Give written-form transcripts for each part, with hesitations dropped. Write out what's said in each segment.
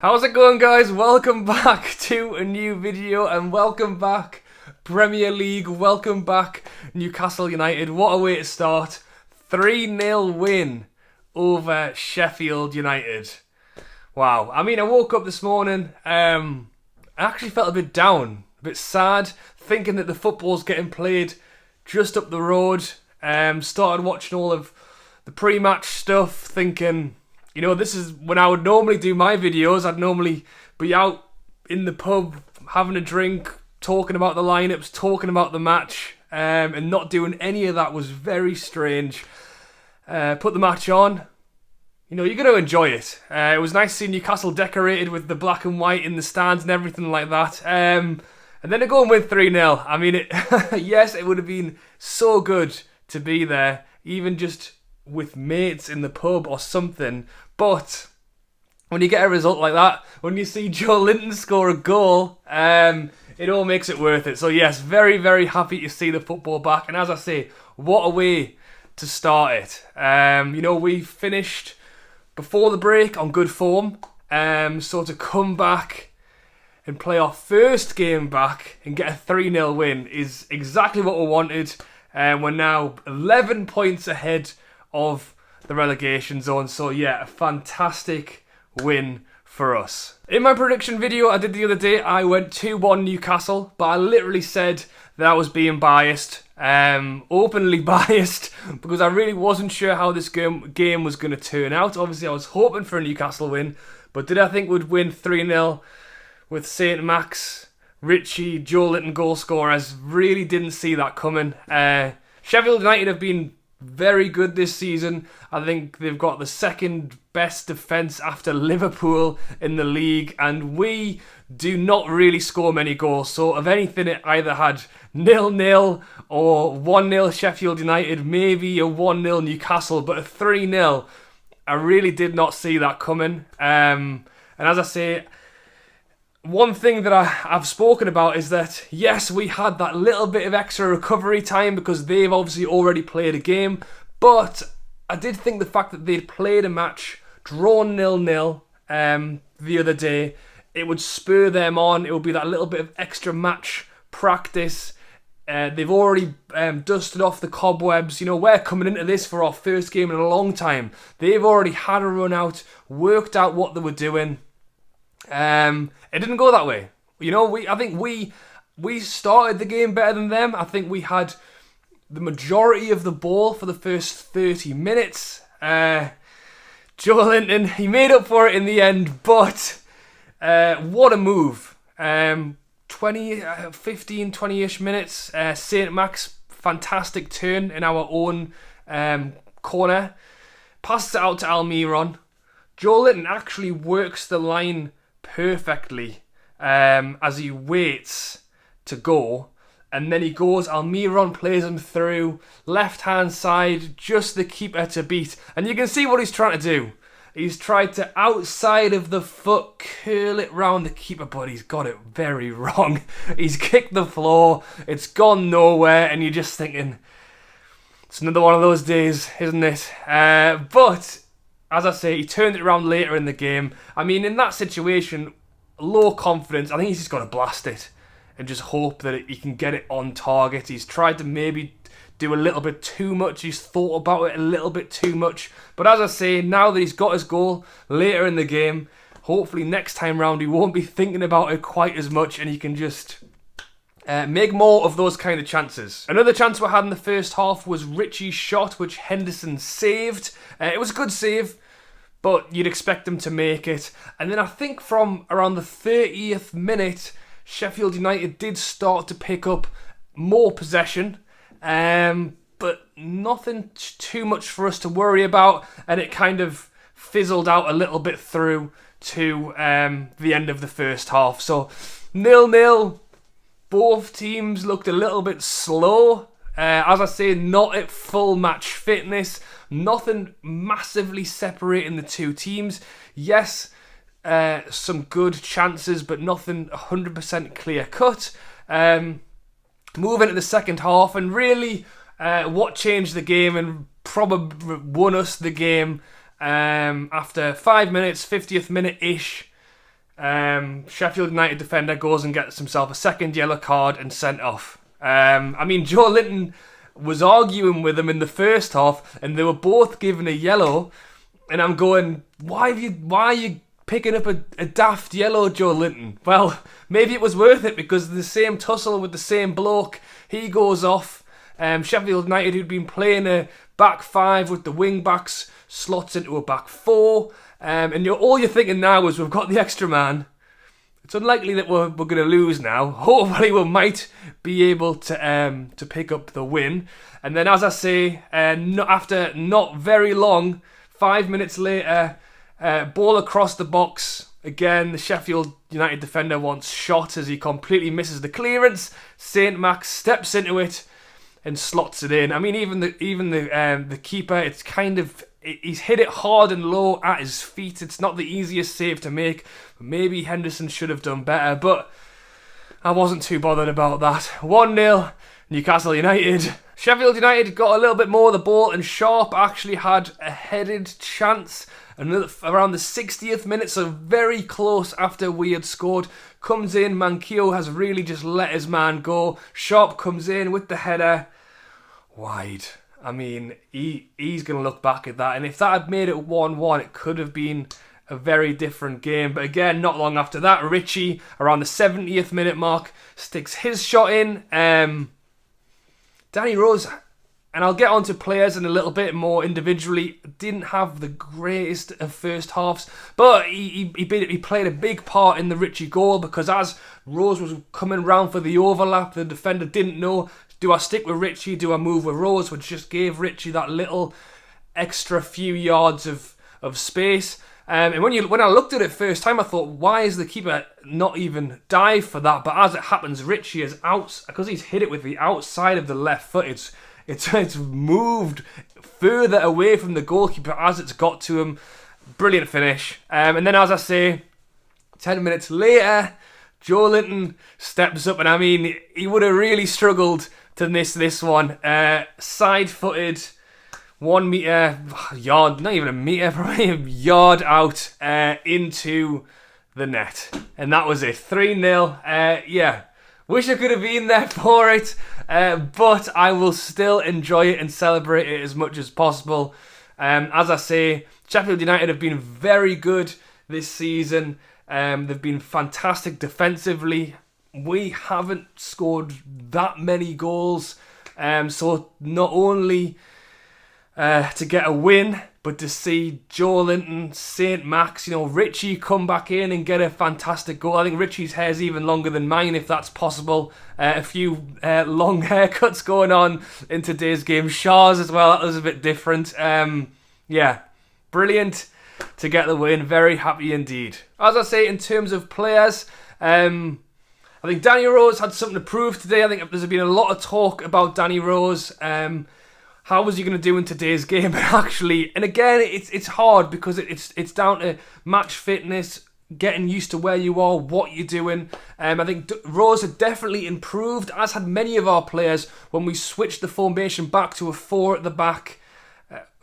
How's it going, guys? Welcome back to a new video and welcome back Premier League, welcome back Newcastle United. What a way to start. 3-0 win over Sheffield United. Wow. I mean, I woke up this morning, I actually felt a bit down, a bit sad, thinking that the football's getting played just up the road. Started watching all of the pre-match stuff, thinking, you know, this is when I would normally do my videos. I'd normally be out in the pub, having a drink, talking about the lineups, talking about the match, and not doing any of that was very strange. Put the match on. You know, you're going to enjoy it. It was nice seeing Newcastle decorated with the black and white in the stands and everything like that. And then to go and win 3-0. I mean, yes, it would have been so good to be there, even just with mates in the pub or something. But when you get a result like that, when you see Joelinton score a goal, it all makes it worth it. So yes, very, very happy to see the football back. And as I say, what a way to start it. You know, we finished before the break on good form. So to come back and play our first game back and get a 3-0 win is exactly what we wanted. We're now 11 points ahead of the relegation zone. So yeah, a fantastic win for us. In my prediction video I did the other day, I went 2-1 Newcastle, but I literally said that I was being biased, openly biased, because I really wasn't sure how this game was going to turn out. Obviously I was hoping for a Newcastle win, but did I think we'd win 3-0 with Saint-Max, Richie, Joelinton goal scorers? Really didn't see that coming. Sheffield United have been very good this season. I think they've got the second best defence after Liverpool in the league, and we do not really score many goals. So if anything, it either had 0-0 or 1-0 Sheffield United, maybe a 1-0 Newcastle, but a 3-0, I really did not see that coming. And as I say, one thing that I've spoken about is that, yes, we had that little bit of extra recovery time because they've obviously already played a game, but I did think the fact that they'd played a match, drawn 0-0 the other day, it would spur them on. It would be that little bit of extra match practice. They've already dusted off the cobwebs. You know, we're coming into this for our first game in a long time. They've already had a run out, worked out what they were doing. It didn't go that way. You know, I think we started the game better than them. I think we had the majority of the ball for the first 30 minutes. Joelinton, he made up for it in the end, but what a move. 20-ish minutes. Saint-Max, fantastic turn in our own corner. Passes it out to Almiron. Joelinton actually works the line perfectly as he waits to go, and then he goes. Almiron plays him through left hand side, just the keeper to beat, and you can see what he's trying to do. He's tried to outside of the foot curl it round the keeper, but he's got it very wrong. He's kicked the floor, it's gone nowhere, and you're just thinking, it's another one of those days, isn't it? But as I say, he turned it around later in the game. I mean, in that situation, low confidence, I think he's just got to blast it and just hope that he can get it on target. He's tried to maybe do a little bit too much. He's thought about it a little bit too much. But as I say, now that he's got his goal later in the game, hopefully next time round he won't be thinking about it quite as much and he can just make more of those kind of chances. Another chance we had in the first half was Richie's shot, which Henderson saved. It was a good save, but you'd expect him to make it. And then I think from around the 30th minute, Sheffield United did start to pick up more possession, but nothing too much for us to worry about, and it kind of fizzled out a little bit through to the end of the first half. So 0-0. Both teams looked a little bit slow. As I say, not at full match fitness. Nothing massively separating the two teams. Yes, some good chances, but nothing 100% clear cut. Move into the second half, and really what changed the game and probably won us the game after 5 minutes, 50th minute-ish, Sheffield United defender goes and gets himself a second yellow card and sent off. I mean, Joelinton was arguing with him in the first half, and they were both given a yellow. And I'm going, why are you picking up a daft yellow, Joelinton? Well, maybe it was worth it because the same tussle with the same bloke. He goes off. Sheffield United, who'd been playing a back five with the wing backs, slots into a back four. And all you're thinking now is we've got the extra man. It's unlikely that we're going to lose now. Hopefully we might be able to pick up the win. And then, as I say, after not very long, 5 minutes later, ball across the box. Again, the Sheffield United defender wants shot as he completely misses the clearance. Saint-Max steps into it and slots it in. I mean, even the keeper, it's kind of... He's hit it hard and low at his feet. It's not the easiest save to make. Maybe Henderson should have done better, but I wasn't too bothered about that. 1-0, Newcastle United. Sheffield United got a little bit more of the ball, and Sharp actually had a headed chance around the 60th minute, so very close after we had scored. Comes in, Manquillo has really just let his man go. Sharp comes in with the header. Wide. I mean, he's going to look back at that. And if that had made it 1-1, it could have been a very different game. But again, not long after that, Richie, around the 70th minute mark, sticks his shot in. Danny Rose, and I'll get on to players in a little bit more individually, didn't have the greatest of first halves. But he played a big part in the Richie goal because as Rose was coming round for the overlap, the defender didn't know, do I stick with Richie? Do I move with Rose? Which just gave Richie that little extra few yards of space. And when I looked at it first time, I thought, why is the keeper not even dive for that? But as it happens, Richie is out because he's hit it with the outside of the left foot. It's moved further away from the goalkeeper as it's got to him. Brilliant finish. And then, as I say, 10 minutes later, Joelinton steps up, and I mean, he would have really struggled to miss this one. Side-footed, 1 metre, yard, not even a metre, probably a yard out into the net. And that was it, 3-0. Yeah, wish I could have been there for it, but I will still enjoy it and celebrate it as much as possible. As I say, Sheffield United have been very good this season. They've been fantastic defensively. We haven't scored that many goals. So not only to get a win, but to see Joelinton, Saint-Max, Richie come back in and get a fantastic goal. I think Richie's hair's even longer than mine, if that's possible. A few long haircuts going on in today's game. Shaw's as well, that was a bit different. Yeah, brilliant to get the win. Very happy indeed. As I say, in terms of players, I think Danny Rose had something to prove today. I think there's been a lot of talk about Danny Rose. How was he going to do in today's game? Actually, and again, it's hard because it's down to match fitness, getting used to where you are, what you're doing. I think Rose had definitely improved, as had many of our players when we switched the formation back to a 4 at the back,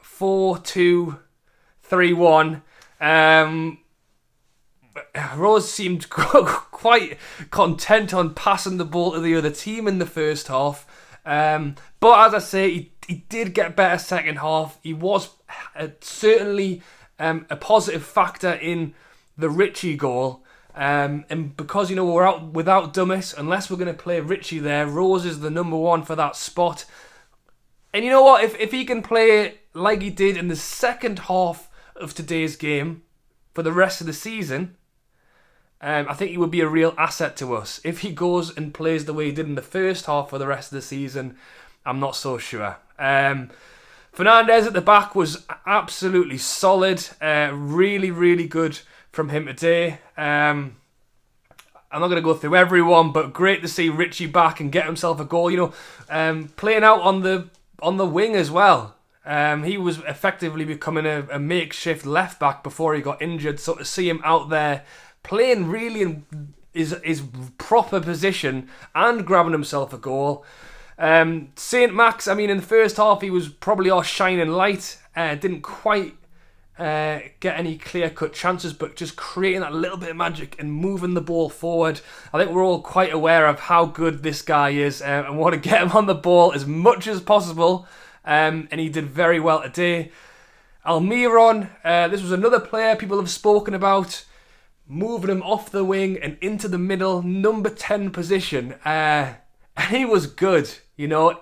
4-2-3-1. Rose seemed quite content on passing the ball to the other team in the first half. But as I say, he did get better second half. He was certainly a positive factor in the Richie goal. And because, we're out without Dummett, unless we're going to play Richie there, Rose is the number one for that spot. And you know what? If he can play like he did in the second half of today's game for the rest of the season, I think he would be a real asset to us. If he goes and plays the way he did in the first half for the rest of the season, I'm not so sure. Fernandez at the back was absolutely solid. Really, really good from him today. I'm not going to go through everyone, but great to see Richie back and get himself a goal. Playing out on the wing as well. He was effectively becoming a makeshift left back before he got injured. So to see him out there playing really in his proper position and grabbing himself a goal. Saint-Max, I mean, in the first half, he was probably our shining light. Didn't quite get any clear-cut chances, but just creating that little bit of magic and moving the ball forward. I think we're all quite aware of how good this guy is, and want to get him on the ball as much as possible, and he did very well today. Almiron, this was another player people have spoken about, moving him off the wing and into the middle, number 10 position, and he was good, you know.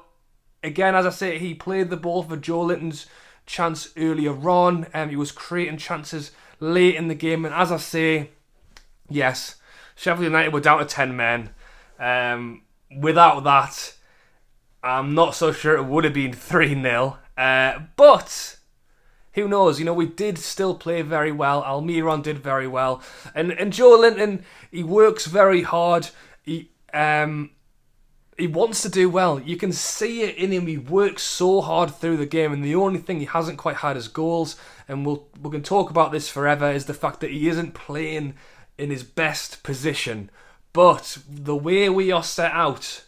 Again, as I say, he played the ball for Joelinton's chance earlier on, he was creating chances late in the game, and as I say, yes, Sheffield United were down to 10 men. Without that, I'm not so sure it would have been 3-0, but who knows? You know, we did still play very well. Almiron did very well. And Joelinton, he works very hard. He wants to do well. You can see it in him. He works so hard through the game. And the only thing he hasn't quite had is goals. And we can talk about this forever, is the fact that he isn't playing in his best position. But the way we are set out,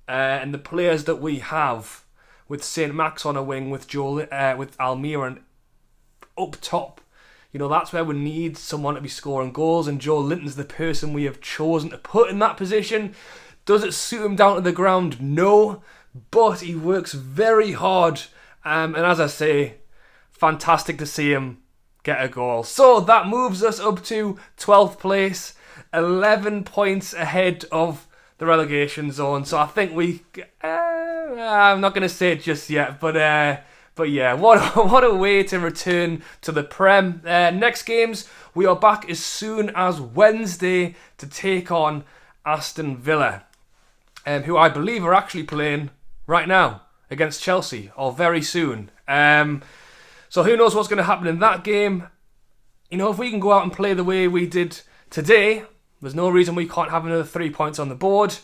and the players that we have, with Saint-Max on a wing, with Almiron up top, you know, that's where we need someone to be scoring goals, and Joelinton's the person we have chosen to put in that position. Does it suit him down to the ground? No, but he works very hard, and as I say, fantastic to see him get a goal. So that moves us up to 12th place, 11 points ahead of the relegation zone. So I think I'm not going to say it just yet, but yeah, what a way to return to the Prem. Next games, we are back as soon as Wednesday to take on Aston Villa, who I believe are actually playing right now against Chelsea, or very soon. So who knows what's going to happen in that game. You know, if we can go out and play the way we did today, there's no reason we can't have another 3 points on the board.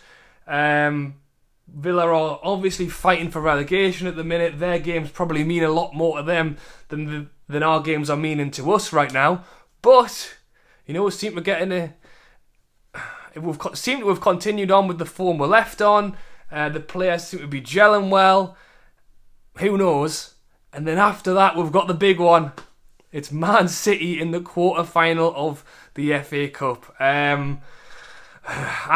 Villa are obviously fighting for relegation at the minute. Their games probably mean a lot more to them than our games are meaning to us right now. But, you know, we seem to have continued on with the form we're left on. The players seem to be gelling well. Who knows? And then after that, we've got the big one. It's Man City in the quarter-final of the FA Cup. I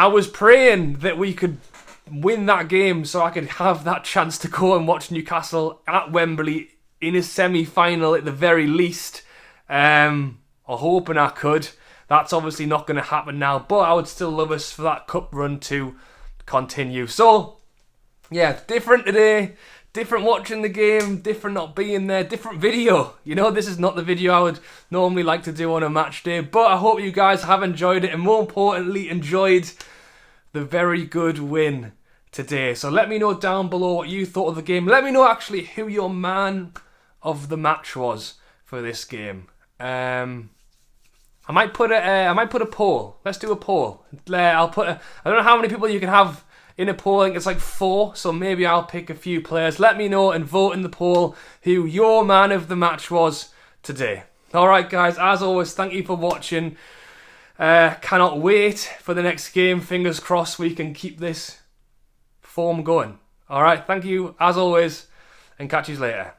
was praying that we could win that game so I could have that chance to go and watch Newcastle at Wembley in a semi-final at the very least. I'm hoping I could. That's obviously not going to happen now, but I would still love us for that cup run to continue. So, yeah, different today. Different watching the game, different not being there, different video. You know, this is not the video I would normally like to do on a match day, but I hope you guys have enjoyed it, and more importantly, enjoyed the very good win today. So let me know down below what you thought of the game. Let me know actually who your man of the match was for this game. I might put a poll. Let's do a poll. I don't know how many people you can have in a poll. I think it's like 4, so maybe I'll pick a few players. Let me know and vote in the poll who your man of the match was today. Alright guys, as always, thank you for watching. Cannot wait for the next game. Fingers crossed we can keep this form going. Alright, thank you as always, and catch you later.